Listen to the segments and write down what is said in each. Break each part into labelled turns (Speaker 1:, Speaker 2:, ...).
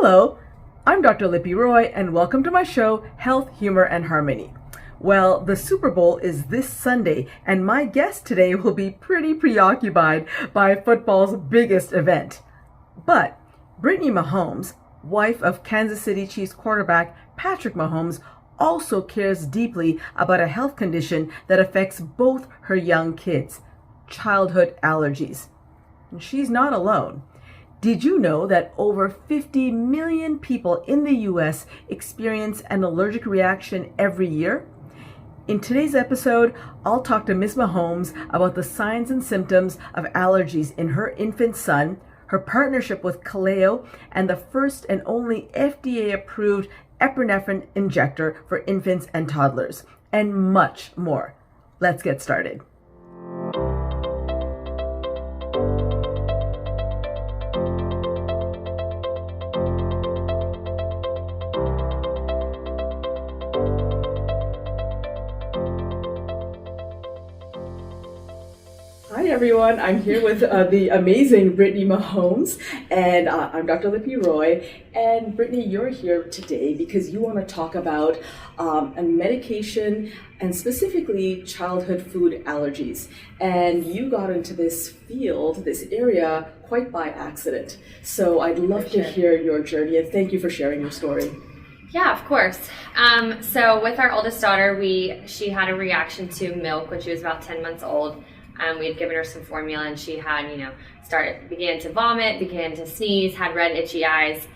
Speaker 1: Hello, I'm Dr. Lippy Roy, and welcome to my show, Health, Humor, and Harmony. Well, the Super Bowl is this Sunday, and my guest today will be pretty preoccupied by football's biggest event. But Brittany Mahomes, wife of Kansas City Chiefs quarterback Patrick Mahomes, also cares deeply about a health condition that affects both her young kids, childhood allergies. And she's not alone. Did you know that over 50 million people in the US experience an allergic reaction every year? In today's episode, I'll talk to Ms. Mahomes about the signs and symptoms of allergies in her infant son, her partnership with Kaleo, and the first and only FDA-approved epinephrine injector for infants and toddlers, and much more. Let's get started. Hi everyone, I'm here with the amazing Brittany Mahomes, and I'm Dr. Lippy Roy. And Brittany, you're here today because you want to talk about a medication and specifically childhood food allergies. And you got into this field, this area, quite by accident. So I'd love to hear your journey, and thank you for sharing your story.
Speaker 2: Yeah, of course. So with our oldest daughter, she had a reaction to milk when she was about 10 months old. We had given her some formula, and she had, began to vomit, began to sneeze, had red, itchy eyes.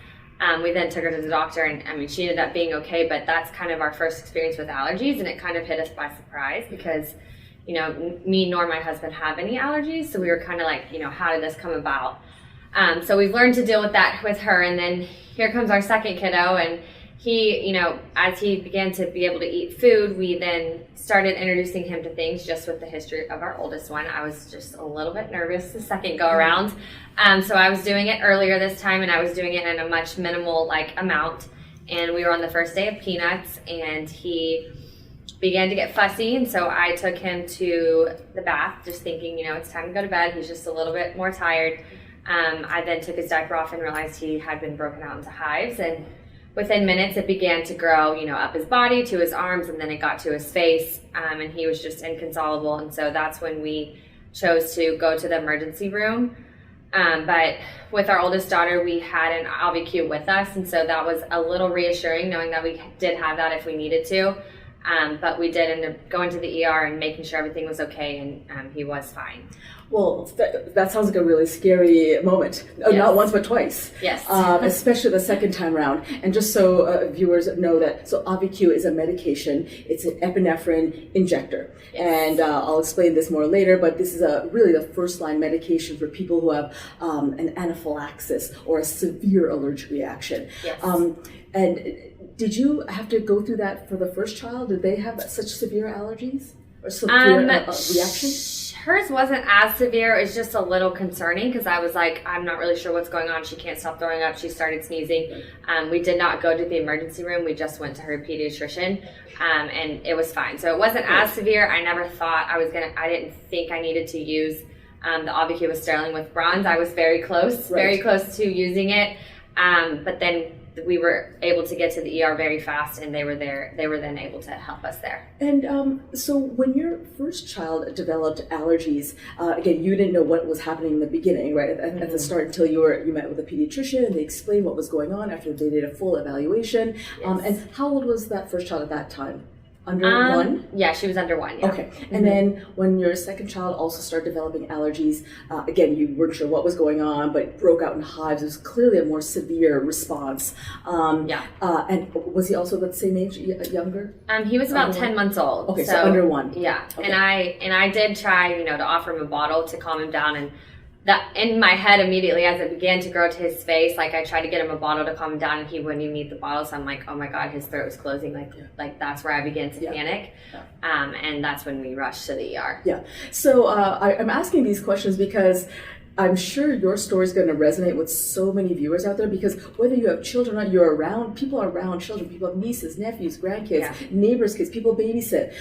Speaker 2: We then took her to the doctor, and she ended up being okay, but that's kind of our first experience with allergies, and it kind of hit us by surprise because, me nor my husband have any allergies, so we were kind of like, how did this come about? So we've learned to deal with that with her, and then here comes our second kiddo, and he, as he began to be able to eat food, we then started introducing him to things just with the history of our oldest one. I was just a little bit nervous the second go around. So I was doing it earlier this time, and I was doing it in a much minimal amount. And we were on the first day of peanuts, and he began to get fussy. And so I took him to the bath, just thinking, it's time to go to bed. He's just a little bit more tired. I then took his diaper off and realized he had been broken out into hives, and within minutes, it began to grow, up his body to his arms, and then it got to his face, and he was just inconsolable. And so that's when we chose to go to the emergency room. But with our oldest daughter, we had an AUVI-q with us, and so that was a little reassuring, knowing that we did have that if we needed to. But we did end up going to the ER and making sure everything was okay, and he was fine.
Speaker 1: Well, that sounds like a really scary moment. Yes. Not once, but twice.
Speaker 2: Yes.
Speaker 1: Especially the second time around. And just so viewers know that, so AUVI-q is a medication. It's an epinephrine injector. Yes. And I'll explain this more later, but this is really the first line medication for people who have an anaphylaxis or a severe allergic reaction.
Speaker 2: Yes.
Speaker 1: And did you have to go through that for the first child? Did they have such severe allergies or severe reaction?
Speaker 2: Hers wasn't as severe. It was just a little concerning because I was like, I'm not really sure what's going on. She can't stop throwing up. She started sneezing. We did not go to the emergency room. We just went to her pediatrician, and it was fine. So it wasn't as severe. I never thought I didn't think I needed to use the AUVI-q with sterling with bronze. I was very close to using it. But then we were able to get to the ER very fast, and they were then able to help us there.
Speaker 1: And so when your first child developed allergies, again, you didn't know what was happening in the beginning, right? At the start, until you met with a pediatrician and they explained what was going on after they did a full evaluation. Yes. And how old was that first child at that time? Under one?
Speaker 2: Yeah, she was under one. Yeah.
Speaker 1: Okay. And then when your second child also started developing allergies, again, you weren't sure what was going on, but it broke out in hives. It was clearly a more severe response. And was he also the same age, younger?
Speaker 2: He was about 10 months old.
Speaker 1: Okay, so under one.
Speaker 2: Yeah.
Speaker 1: Okay.
Speaker 2: And I did try, to offer him a bottle to calm him down, and that in my head immediately as it began to grow to his face, I tried to get him a bottle to calm him down, and he wouldn't even eat the bottle. So I'm like, oh my God, his throat was closing. That's where I began to panic. Yeah. And that's when we rushed to the ER.
Speaker 1: Yeah. So I'm asking these questions because I'm sure your story is going to resonate with so many viewers out there, because whether you have children or not, people are around children. People have nieces, nephews, grandkids, neighbors' kids, people babysit.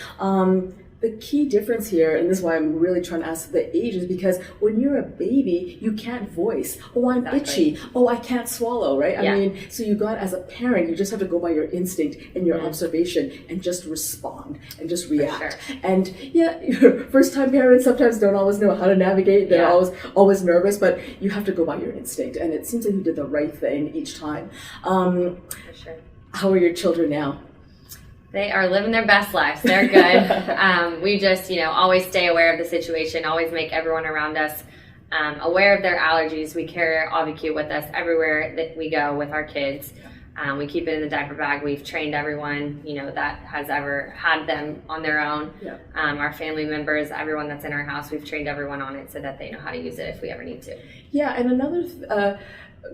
Speaker 1: the key difference here, and this is why I'm really trying to ask the age, is because when you're a baby, you can't voice, oh, I'm itchy, oh, I can't swallow, right? I mean, so you got, as a parent, you just have to go by your instinct and your observation and just respond and just react. And first-time parents sometimes don't always know how to navigate. They're always nervous, but you have to go by your instinct. And it seems like you did the right thing each time. How are your children now?
Speaker 2: They are living their best lives. They're good. We just, always stay aware of the situation, always make everyone around us aware of their allergies. We carry our AUVI-q with us everywhere that we go with our kids. We keep it in the diaper bag. We've trained everyone, that has ever had them on their own. Our family members, everyone that's in our house, we've trained everyone on it so that they know how to use it if we ever need to. Yeah,
Speaker 1: and another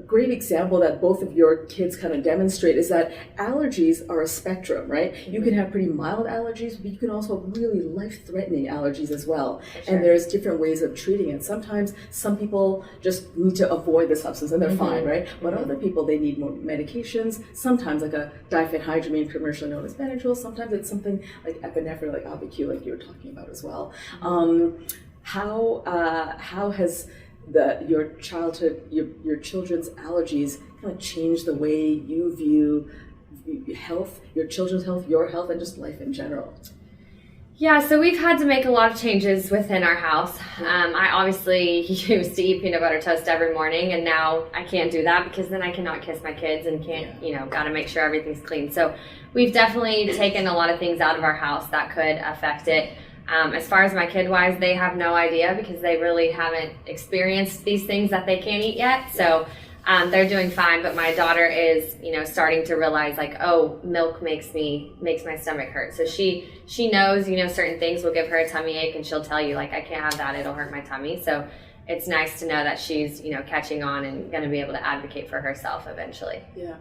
Speaker 1: great example that both of your kids kind of demonstrate is that allergies are a spectrum, right? You can have pretty mild allergies, but you can also have really life-threatening allergies as well. And there's different ways of treating it. Sometimes some people just need to avoid the substance and they're fine, right? But other people, they need more medications, sometimes like a diphenhydramine, commercially known as Benadryl. Sometimes it's something like epinephrine, like AUVI-q, like you were talking about as well. How has your children's allergies kind of change the way you view health, your children's health, your health, and just life in general?
Speaker 2: Yeah, so we've had to make a lot of changes within our house. I obviously used to eat peanut butter toast every morning, and now I can't do that because then I cannot kiss my kids and can't, got to make sure everything's clean. So we've definitely taken a lot of things out of our house that could affect it. As far as my kid-wise, they have no idea because they really haven't experienced these things that they can't eat yet. So they're doing fine, but my daughter is, starting to realize like, oh, milk makes my stomach hurt. So she knows, certain things will give her a tummy ache, and she'll tell you like, I can't have that, it'll hurt my tummy. So it's nice to know that she's, catching on and going to be able to advocate for herself eventually.
Speaker 1: Yeah.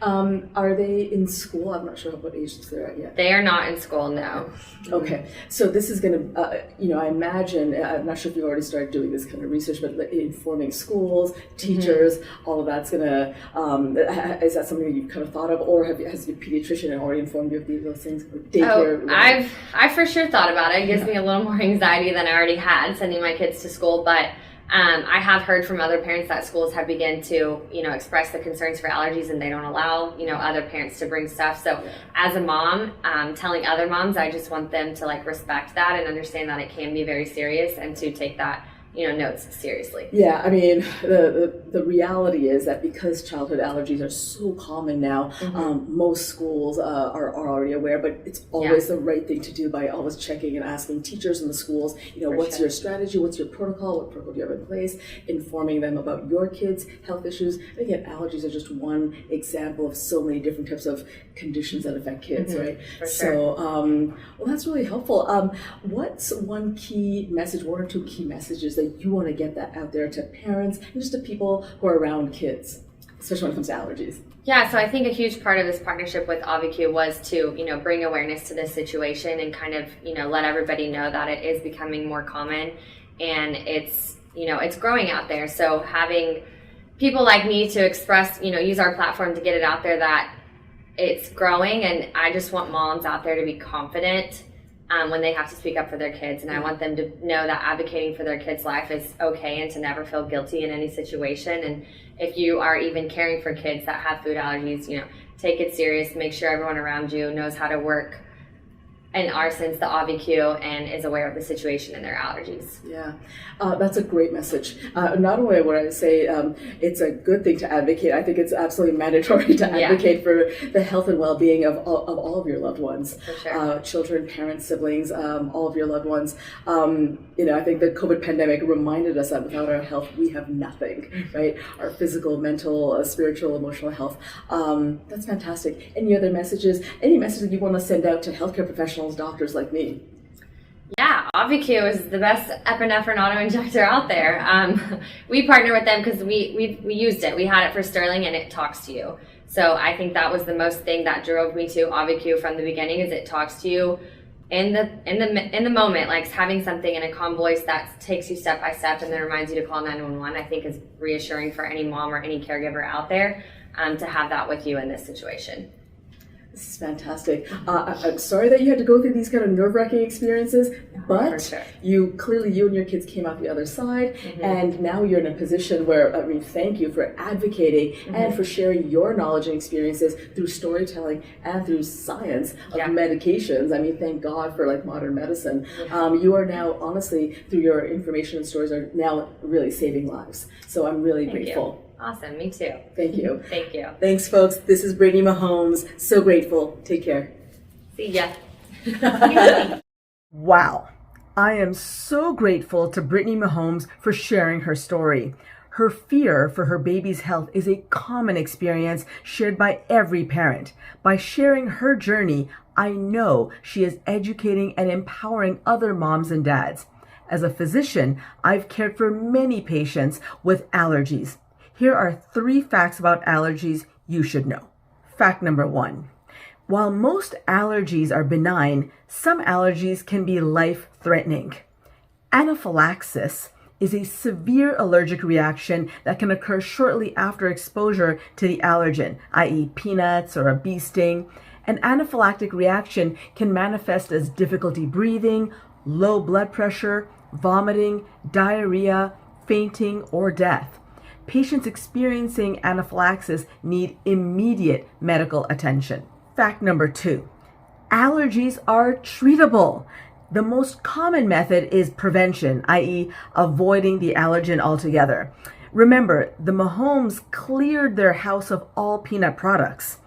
Speaker 1: Are they in school? I'm not sure what age they're at yet.
Speaker 2: They are not in school, no.
Speaker 1: Okay. So this is going to, I imagine, I'm not sure if you've already started doing this kind of research, but informing schools, teachers, all of that's going to, is that something that you've kind of thought of, or has your pediatrician already informed you of those things? Daycare?
Speaker 2: Oh, I've for sure thought about it. It gives me a little more anxiety than I already had sending my kids to school, but I have heard from other parents that schools have begun to, express the concerns for allergies, and they don't allow, other parents to bring stuff. So as a mom, telling other moms, I just want them to respect that and understand that it can be very serious and to take that, notes seriously.
Speaker 1: Yeah, I mean, the reality is that because childhood allergies are so common now, most schools are already aware, but it's always the right thing to do by always checking and asking teachers in the schools, what's your strategy, what's your protocol, what protocol do you have in place, informing them about your kids' health issues. And again, allergies are just one example of so many different types of conditions that affect kids, right? So, well, that's really helpful. What's one or two key messages that you want to get that out there to parents and just to people who are around kids, especially when it comes to allergies?
Speaker 2: Yeah, so I think a huge part of this partnership with AUVI-q was to, bring awareness to this situation and kind of, let everybody know that it is becoming more common and it's, it's growing out there. So having people like me to express, use our platform to get it out there that it's growing, and I just want moms out there to be confident when they have to speak up for their kids, and I want them to know that advocating for their kids' life is okay and to never feel guilty in any situation. And if you are even caring for kids that have food allergies, take it serious, make sure everyone around you knows how to work, in our sense, the AUVI-q, and is aware of the situation and their allergies.
Speaker 1: Yeah, that's a great message. Not only would I say it's a good thing to advocate, I think it's absolutely mandatory to advocate for the health and well-being of all of your loved ones.
Speaker 2: For sure.
Speaker 1: Children, parents, siblings, all of your loved ones. I think the COVID pandemic reminded us that without our health, we have nothing, right? Our physical, mental, spiritual, emotional health. That's fantastic. Any other messages? Any message that you want to send out to healthcare professionals, doctors like me?
Speaker 2: Yeah, AUVI-q is the best epinephrine autoinjector out there. We partner with them because we used it. We had it for Sterling, and it talks to you. So I think that was the most thing that drove me to AUVI-q from the beginning, is it talks to you in the moment, like having something in a calm voice that takes you step by step and then reminds you to call 911. I think is reassuring for any mom or any caregiver out there to have that with you in this situation.
Speaker 1: This is fantastic. I'm sorry that you had to go through these kind of nerve-wracking experiences, but
Speaker 2: For sure.
Speaker 1: you and your kids came out the other side, and now you're in a position where, I mean, thank you for advocating and for sharing your knowledge and experiences through storytelling and through science of medications. I mean, thank God for like modern medicine. You are now, honestly, through your information and stories, are now really saving lives. So I'm really grateful.
Speaker 2: Awesome. Me too.
Speaker 1: Thank you.
Speaker 2: Thank you.
Speaker 1: Thanks, folks. This is Brittany Mahomes. So grateful. Take care.
Speaker 2: See ya.
Speaker 1: Wow. I am so grateful to Brittany Mahomes for sharing her story. Her fear for her baby's health is a common experience shared by every parent. By sharing her journey, I know she is educating and empowering other moms and dads. As a physician, I've cared for many patients with allergies. Here are 3 facts about allergies you should know. Fact number 1. While most allergies are benign, some allergies can be life-threatening. Anaphylaxis is a severe allergic reaction that can occur shortly after exposure to the allergen, i.e. peanuts or a bee sting. An anaphylactic reaction can manifest as difficulty breathing, low blood pressure, vomiting, diarrhea, fainting, or death. Patients experiencing anaphylaxis need immediate medical attention. Fact number 2, allergies are treatable. The most common method is prevention, i.e. avoiding the allergen altogether. Remember, the Mahomes cleared their house of all peanut products.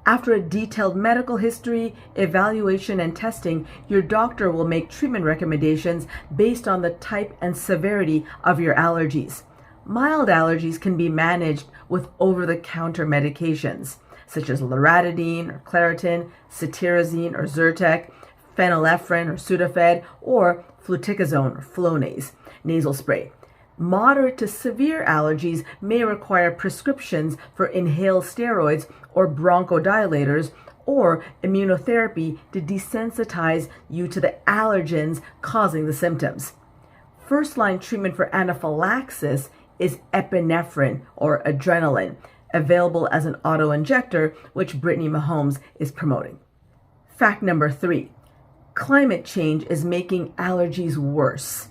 Speaker 1: After a detailed medical history, evaluation, and testing, your doctor will make treatment recommendations based on the type and severity of your allergies. Mild allergies can be managed with over-the-counter medications, such as loratadine or Claritin, cetirizine or Zyrtec, phenylephrine or Sudafed, or fluticasone or Flonase nasal spray. Moderate to severe allergies may require prescriptions for inhaled steroids or bronchodilators or immunotherapy to desensitize you to the allergens causing the symptoms. First-line treatment for anaphylaxis is epinephrine or adrenaline, available as an autoinjector, which Brittany Mahomes is promoting. Fact number 3, climate change is making allergies worse.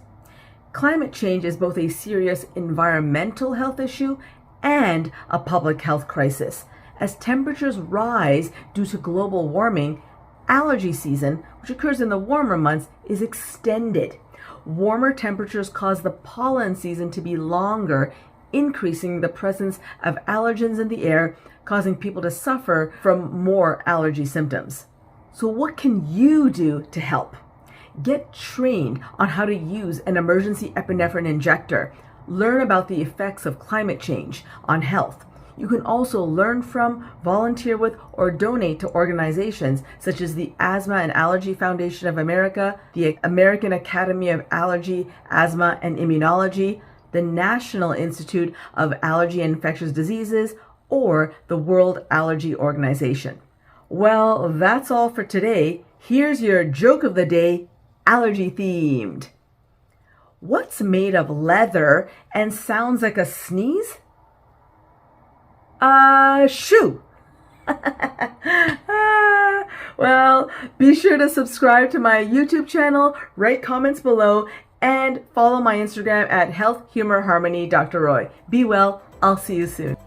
Speaker 1: Climate change is both a serious environmental health issue and a public health crisis. As temperatures rise due to global warming, allergy season, which occurs in the warmer months, is extended. Warmer temperatures cause the pollen season to be longer, increasing the presence of allergens in the air, causing people to suffer from more allergy symptoms. So what can you do to help? Get trained on how to use an emergency epinephrine injector. Learn about the effects of climate change on health. You can also learn from, volunteer with, or donate to organizations such as the Asthma and Allergy Foundation of America, the American Academy of Allergy, Asthma, and Immunology, the National Institute of Allergy and Infectious Diseases, or the World Allergy Organization. Well, that's all for today. Here's your joke of the day, allergy themed. What's made of leather and sounds like a sneeze? Shoe. Well, be sure to subscribe to my YouTube channel, write comments below, and follow my Instagram at Health Humor Harmony Dr. Roy. Be well. I'll see you soon.